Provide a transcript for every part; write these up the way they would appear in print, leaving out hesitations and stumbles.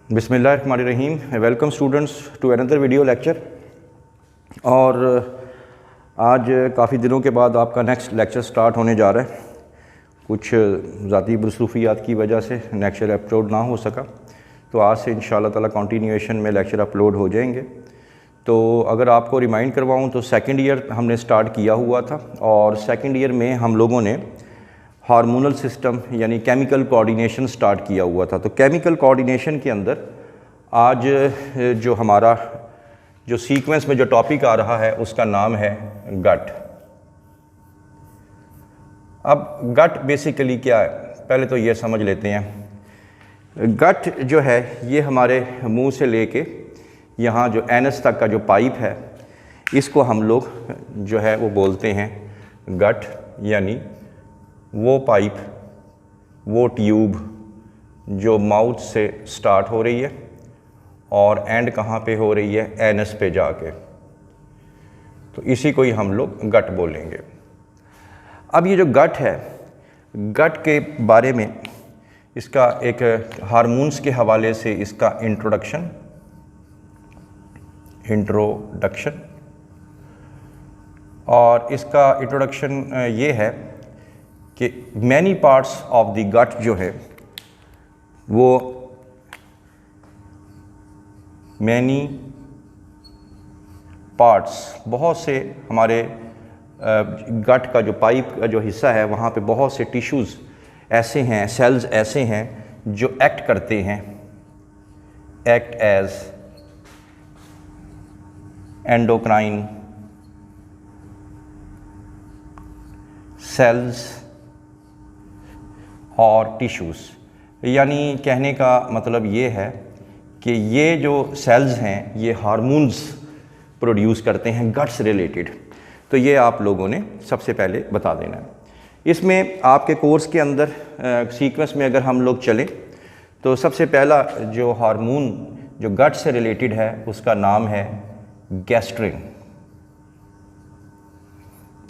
बिस्मिल्लाहिर्रहमानिर्रहीम। Welcome students to another video lecture. और आज काफ़ी दिनों के बाद आपका नेक्स्ट लेक्चर स्टार्ट होने जा रहा है। कुछ ज़ाती मसरूफियात की वजह से लेक्चर अपलोड ना हो सका, तो आज से इंशाअल्लाह ताला कंटिन्यूएशन में लेक्चर अपलोड हो जाएंगे। तो अगर आपको रिमाइंड करवाऊँ तो सेकंड ईयर हमने स्टार्ट किया हुआ था और सेकंड ईयर में हम लोगों ने हार्मोनल सिस्टम यानी केमिकल कोऑर्डिनेशन स्टार्ट किया हुआ था। तो केमिकल कोऑर्डिनेशन के अंदर आज जो हमारा जो सीक्वेंस में जो टॉपिक आ रहा है उसका नाम है गट। अब गट बेसिकली क्या है, पहले तो ये समझ लेते हैं। गट जो है ये हमारे मुंह से लेके यहाँ जो एनस तक का जो पाइप है, इसको हम लोग जो है वो बोलते हैं गट, यानी वो पाइप, वो ट्यूब जो माउथ से स्टार्ट हो रही है और एंड कहाँ पे हो रही है, एनस पे जाके, तो इसी को ही हम लोग गट बोलेंगे। अब ये जो गट है, गट के बारे में इसका एक हार्मोन्स के हवाले से इसका इंट्रोडक्शन और इसका इंट्रोडक्शन ये है कि many parts of the gut जो है वो मैनी पार्ट्स, बहुत से हमारे गट का जो पाइप का जो हिस्सा है वहाँ पे बहुत से टिश्यूज़ ऐसे हैं, सेल्स ऐसे हैं जो एक्ट करते हैं, एक्ट एज एंडोक्राइन सेल्स और टिश्यूज़। यानी कहने का मतलब ये है कि ये जो सेल्स हैं ये हार्मोन्स प्रोड्यूस करते हैं गट से रिलेटेड। तो ये आप लोगों ने सबसे पहले बता देना है। इसमें आपके कोर्स के अंदर सीक्वेंस में अगर हम लोग चलें तो सबसे पहला जो हार्मोन जो गट से रिलेटेड है उसका नाम है गैस्ट्रिन।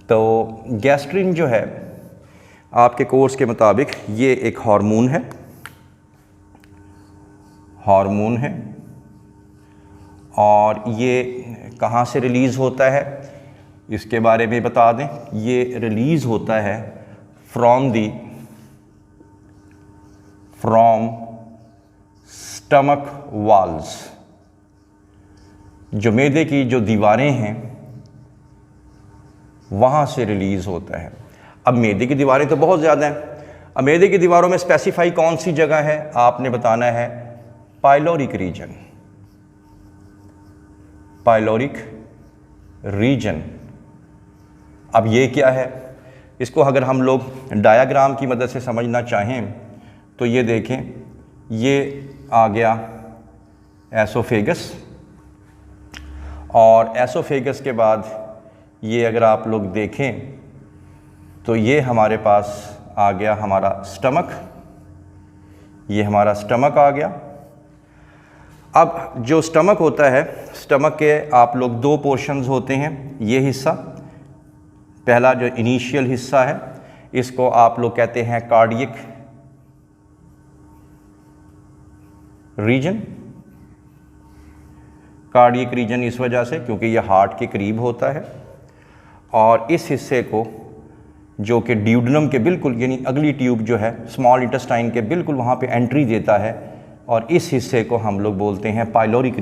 तो गैस्ट्रिन जो है आपके कोर्स के मुताबिक ये एक हार्मोन है और ये कहाँ से रिलीज़ होता है इसके बारे में बता दें। ये रिलीज़ होता है फ्रॉम स्टमक वाल्स, जो मैदे की जो दीवारें हैं वहाँ से रिलीज़ होता है। अब मैदे की दीवारें तो बहुत ज़्यादा हैं। अब मैदे की दीवारों में स्पेसिफाई कौन सी जगह है, आपने बताना है पाइलोरिक रीजन। अब ये क्या है, इसको अगर हम लोग डायग्राम की मदद से समझना चाहें तो ये देखें, ये आ गया एसोफेगस और एसोफेगस के बाद ये अगर आप लोग देखें तो ये हमारे पास आ गया हमारा स्टमक, ये हमारा स्टमक आ गया। अब जो स्टमक होता है, स्टमक के आप लोग दो पोर्शंस होते हैं। ये हिस्सा पहला जो इनिशियल हिस्सा है इसको आप लोग कहते हैं कार्डियक रीजन इस वजह से क्योंकि ये हार्ट के करीब होता है। और इस हिस्से को जो कि ड्यूडेनम के बिल्कुल यानी अगली ट्यूब जो है स्मॉल इंटेस्टाइन के बिल्कुल वहाँ पे एंट्री देता है, और इस हिस्से को हम लोग बोलते हैं पाइलोरिक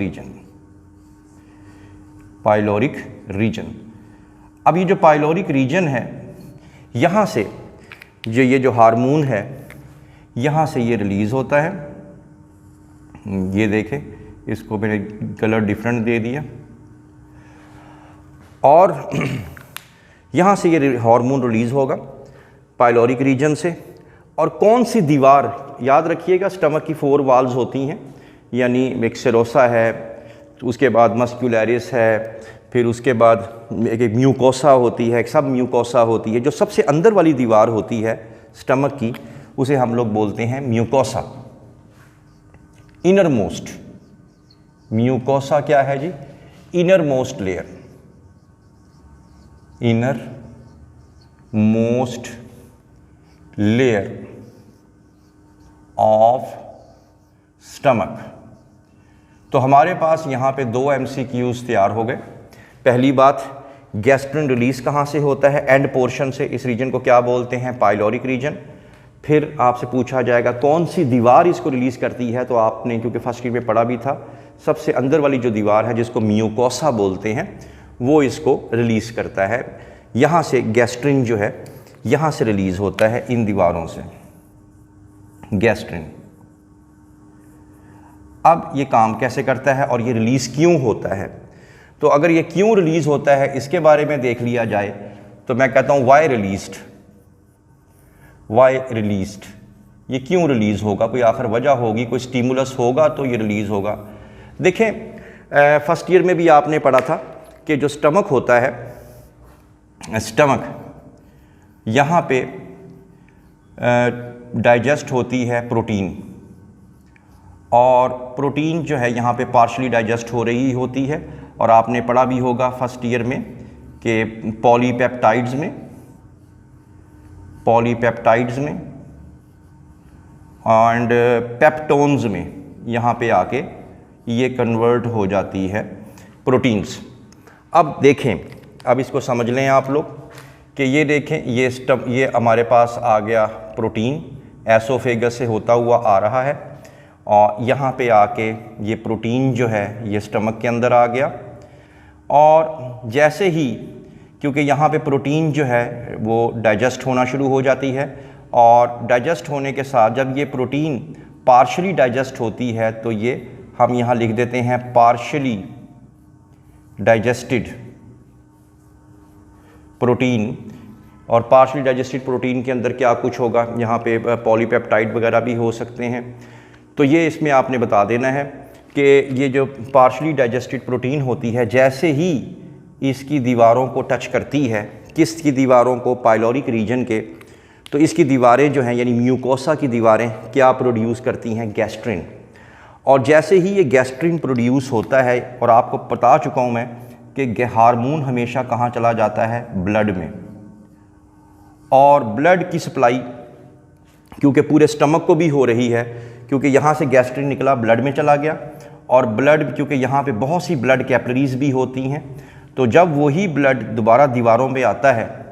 रीजन। अब ये जो पाइलोरिक रीजन है, यहाँ से ये जो हार्मोन है यहाँ से ये रिलीज़ होता है। ये देखें, इसको मैंने कलर डिफरेंट दे दिया और यहाँ से ये हार्मोन रिलीज़ होगा पाइलोरिक रीजन से। और कौन सी दीवार, याद रखिएगा स्टमक की 4 वाल्स होती हैं, यानी एक सेरोसा है, तो उसके बाद मस्कुलरिस है, फिर उसके बाद एक म्यूकोसा होती है, एक सब म्यूकोसा होती है। जो सबसे अंदर वाली दीवार होती है स्टमक की उसे हम लोग बोलते हैं म्यूकोसा, इनर मोस्ट। म्यूकोसा क्या है जी, inner most layer, inner most layer of stomach. तो हमारे पास यहाँ पे 2 MCQs तैयार हो गए। पहली बात, गैस्ट्रिन रिलीज़ कहाँ से होता है? एंड पोर्शन से। इस रीजन को क्या बोलते हैं? Pyloric region. फिर आपसे पूछा जाएगा कौन सी दीवार इसको रिलीज़ करती है, तो आपने क्योंकि फर्स्ट ईयर में पढ़ा भी था, सबसे अंदर वाली जो दीवार है जिसको म्यूकोसा बोलते हैं वो इसको रिलीज़ करता है। यहाँ से गैस्ट्रिन जो है यहाँ से रिलीज़ होता है, इन दीवारों से गैस्ट्रिन। अब ये काम कैसे करता है और ये रिलीज़ क्यों होता है? तो अगर ये क्यों रिलीज़ होता है इसके बारे में देख लिया जाए तो मैं कहता हूँ वाई रिलीज्ड। ये क्यों रिलीज़ होगा? कोई आखिर वजह होगी, कोई स्टिमुलस होगा तो ये रिलीज़ होगा। देखें, फर्स्ट ईयर में भी आपने पढ़ा था कि जो स्टमक होता है, स्टमक यहाँ पे डाइजेस्ट होती है प्रोटीन, और प्रोटीन जो है यहाँ पे पार्शली डाइजेस्ट हो रही होती है। और आपने पढ़ा भी होगा फर्स्ट ईयर में कि पॉलीपेप्टाइड्स में एंड पेप्टोन्स में यहाँ पे आके ये कन्वर्ट हो जाती है प्रोटीन्स। अब देखें, अब इसको समझ लें आप लोग कि ये देखें, ये हमारे पास आ गया प्रोटीन, एसोफेगस से होता हुआ आ रहा है, और यहाँ पे आके ये प्रोटीन जो है ये स्टमक के अंदर आ गया। और जैसे ही, क्योंकि यहाँ पे प्रोटीन जो है वो डाइजेस्ट होना शुरू हो जाती है, और डाइजेस्ट होने के साथ जब ये प्रोटीन पार्शली डाइजेस्ट होती है तो ये हम यहाँ लिख देते हैं पार्शली डाइजेस्टेड प्रोटीन। और पार्शली डाइजेस्टेड प्रोटीन के अंदर क्या कुछ होगा, यहाँ पे पॉलीपेप्टाइड वगैरह भी हो सकते हैं। तो ये इसमें आपने बता देना है कि ये जो पार्शली डाइजेस्टेड प्रोटीन होती है, जैसे ही इसकी दीवारों को टच करती है, किसकी दीवारों को? पाइलोरिक रीजन के। तो इसकी दीवारें जो हैं यानी म्यूकोसा की दीवारें क्या प्रोड्यूस करती हैं? गैस्ट्रिन। और जैसे ही ये गैस्ट्रिन प्रोड्यूस होता है, और आपको बता चुका हूँ मैं कि हार्मोन हमेशा कहाँ चला जाता है? ब्लड में। और ब्लड की सप्लाई क्योंकि पूरे स्टमक को भी हो रही है, क्योंकि यहाँ से गैस्ट्रिन निकला, ब्लड में चला गया, और ब्लड क्योंकि यहाँ पे बहुत सी ब्लड कैपिलरीज भी होती हैं, तो जब वही ब्लड दोबारा दीवारों में आता है,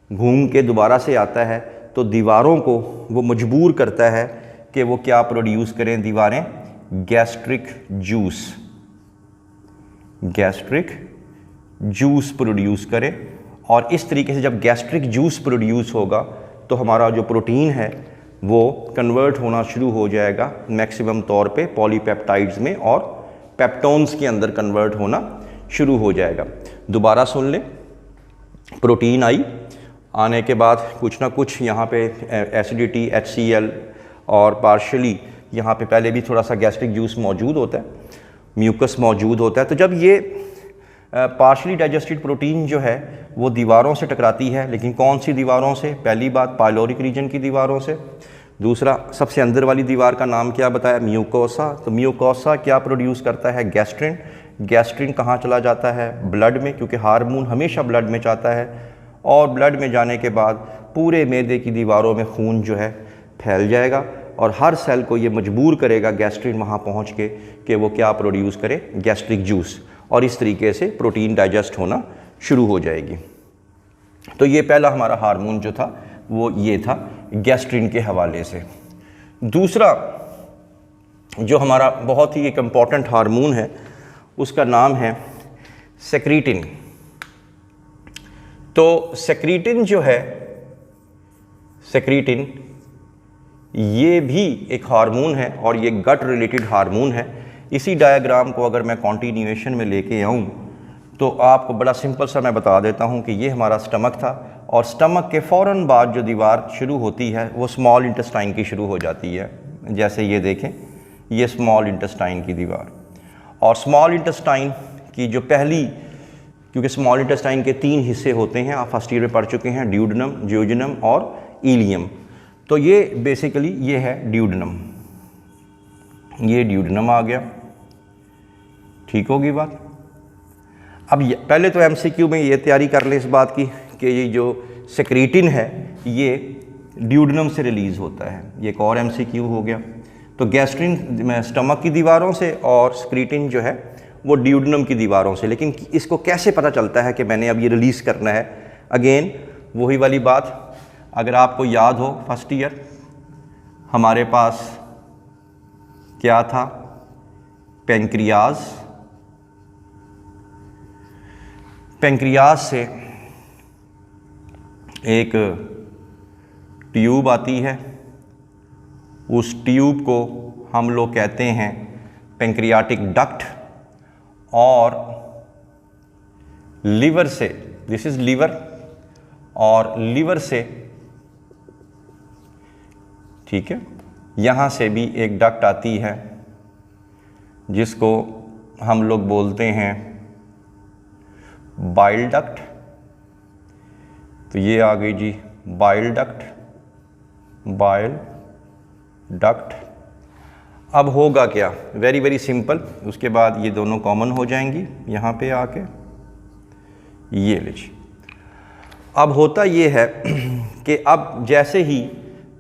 घूम के दोबारा से आता है, तो दीवारों को वो मजबूर करता है कि वो क्या प्रोड्यूस करें? दीवारें गैस्ट्रिक जूस प्रोड्यूस करें। और इस तरीके से जब गैस्ट्रिक जूस प्रोड्यूस होगा तो हमारा जो प्रोटीन है वो कन्वर्ट होना शुरू हो जाएगा मैक्सिमम तौर पे पॉलीपेप्टाइड्स में, और पेप्टोन्स के अंदर कन्वर्ट होना शुरू हो जाएगा। दोबारा सुन लें, प्रोटीन आने के बाद कुछ ना कुछ यहाँ पे एसिडिटी, HCl, और पार्शली यहाँ पे पहले भी थोड़ा सा गैस्ट्रिक जूस मौजूद होता है, म्यूकस मौजूद होता है। तो जब ये पार्शली डाइजेस्टेड प्रोटीन जो है वो दीवारों से टकराती है, लेकिन कौन सी दीवारों से? पहली बात पाइलोरिक रीजन की दीवारों से। दूसरा, सबसे अंदर वाली दीवार का नाम क्या बताया? म्यूकोसा। तो म्यूकोसा क्या प्रोड्यूस करता है? गैस्ट्रिन। गैस्ट्रिन कहाँ चला जाता है? ब्लड में, क्योंकि हार्मोन हमेशा ब्लड में जाता है, और ब्लड में जाने के बाद पूरे मैदे की दीवारों में खून जो है फैल जाएगा, और हर सेल को ये मजबूर करेगा गैस्ट्रिन वहाँ पहुँच के कि वो क्या प्रोड्यूस करे? Gastric juice. और इस तरीके से प्रोटीन डाइजेस्ट होना शुरू हो जाएगी। तो ये पहला हमारा हार्मोन जो था वो ये था गैस्ट्रिन के हवाले से। दूसरा जो हमारा बहुत ही एक इम्पॉर्टेंट हार्मोन है उसका नाम है सेक्रीटिन। तो सेक्रीटिन जो है, सेक्रीटिन ये भी एक हार्मोन है, और ये गट रिलेटेड हार्मोन है। इसी डायग्राम को अगर मैं कॉन्टिन्यूएशन में लेके आऊँ तो आपको बड़ा सिंपल सा मैं बता देता हूँ कि ये हमारा स्टमक था, और स्टमक के फ़ौरन बाद जो दीवार शुरू होती है वो स्मॉल इंटेस्टाइन की शुरू हो जाती है। जैसे ये देखें, ये स्मॉल इंटेस्टाइन की दीवार, और स्मॉल इंटेस्टाइन की जो पहली, क्योंकि स्मॉल इंटेस्टाइन के 3 हिस्से होते हैं, आप फर्स्ट ईयर में पढ़ चुके हैं, ड्यूडेनम, जियोजेनम और इलियम। तो ये बेसिकली ये है ड्यूडेनम, ये ड्यूडेनम आ गया। ठीक होगी बात। अब पहले तो MCQ में ये तैयारी कर लें इस बात की कि ये जो सेक्रीटिन है ये ड्यूडेनम से रिलीज़ होता है। ये एक और MCQ हो गया। तो गैस्ट्रिन स्टमक की दीवारों से और स्क्रीटिन जो है वो ड्यूडेनम की दीवारों से। लेकिन इसको कैसे पता चलता है कि मैंने अब ये रिलीज़ करना है? अगेन वही वाली बात, अगर आपको याद हो फर्स्ट ईयर हमारे पास क्या था? पेंक्रियाज। पेंक्रियाज से एक ट्यूब आती है, उस ट्यूब को हम लोग कहते हैं पेंक्रियाटिक डक्ट, और लीवर से, दिस इज लीवर, और लीवर से, ठीक है, यहाँ से भी एक डक्ट आती है जिसको हम लोग बोलते हैं बाइल डक्ट। तो ये आ गई जी बाइल डक्ट, बाइल डक्ट। अब होगा क्या? वेरी वेरी सिंपल, उसके बाद ये दोनों कॉमन हो जाएंगी यहाँ पे आके, ये लीजिए। अब होता ये है कि अब जैसे ही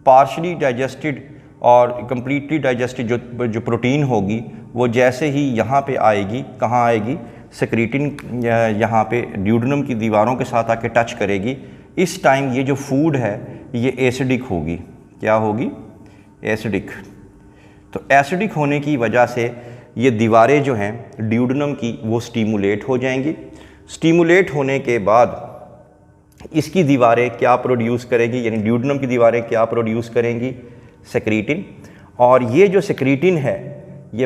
पार्शली डाइजेस्टेड और कंप्लीटली डाइजेस्टेड जो प्रोटीन होगी वो जैसे ही यहाँ पे आएगी, कहाँ आएगी? सेक्रेटिन यहाँ पे ड्यूडेनम की दीवारों के साथ आके टच करेगी। इस टाइम ये जो फूड है ये एसिडिक होगी। क्या होगी? एसिडिक। तो एसिडिक होने की वजह से ये दीवारें जो हैं ड्यूडेनम की वो स्टीमुलेट हो जाएंगी। स्टीमुलेट होने के बाद इसकी दीवारें क्या प्रोड्यूस करेगी, यानी ड्यूडेनम की दीवारें क्या प्रोड्यूस करेंगी? सेक्रेटिन। और ये जो सेक्रेटिन है ये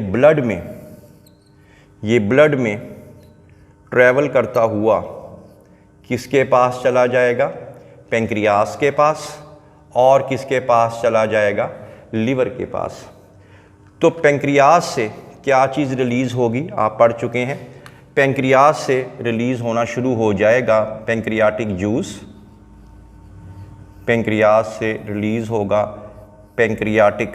ब्लड में ट्रैवल करता हुआ किसके पास चला जाएगा? पेंक्रियास के पास। और किसके पास चला जाएगा? लीवर के पास। तो पेंक्रियास से क्या चीज़ रिलीज़ होगी? आप पढ़ चुके हैं, पेंक्रियास से रिलीज़ होना शुरू हो जाएगा पेंक्रियाटिक जूस। पेंक्रियास से रिलीज़ होगा पेंक्रियाटिक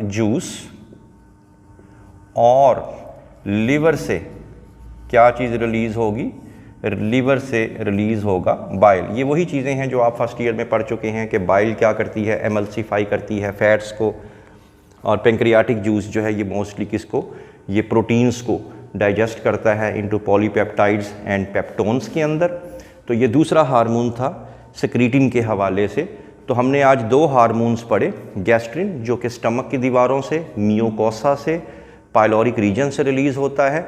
जूस। और लीवर से क्या चीज़ रिलीज़ होगी? लीवर से रिलीज़ होगा बाइल। ये वही चीज़ें हैं जो आप फर्स्ट ईयर में पढ़ चुके हैं कि बाइल क्या करती है? एमल्सिफाई करती है फैट्स को। और पेंक्रियाटिक जूस जो है ये मोस्टली किसको? ये प्रोटीन्स को डाइजेस्ट करता है इनटू पॉलीपेप्टाइड्स एंड पेप्टोन्स के अंदर। तो ये दूसरा हार्मोन था सेक्रेटिन के हवाले से। तो हमने आज दो हार्मोन्स पढ़े, गैस्ट्रिन जो कि स्टमक की दीवारों से, मियोकोसा से, पाइलोरिक रीजन से रिलीज़ होता है,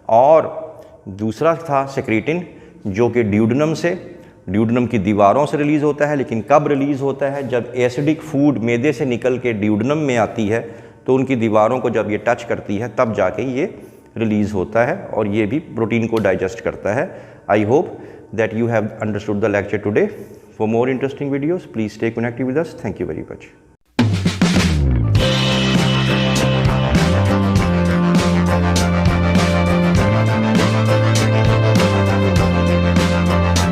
और दूसरा था सेक्रेटिन जो कि ड्यूडेनम की दीवारों से रिलीज़ होता है। लेकिन कब रिलीज़ होता है? जब एसिडिक फूड मैदे से निकल के ड्यूडेनम में आती है तो उनकी दीवारों को जब ये टच करती है तब जाके ये रिलीज़ होता है, और ये भी प्रोटीन को डाइजेस्ट करता है। I hope that you have understood the lecture today. For more interesting videos please stay connected with us. Thank you very much.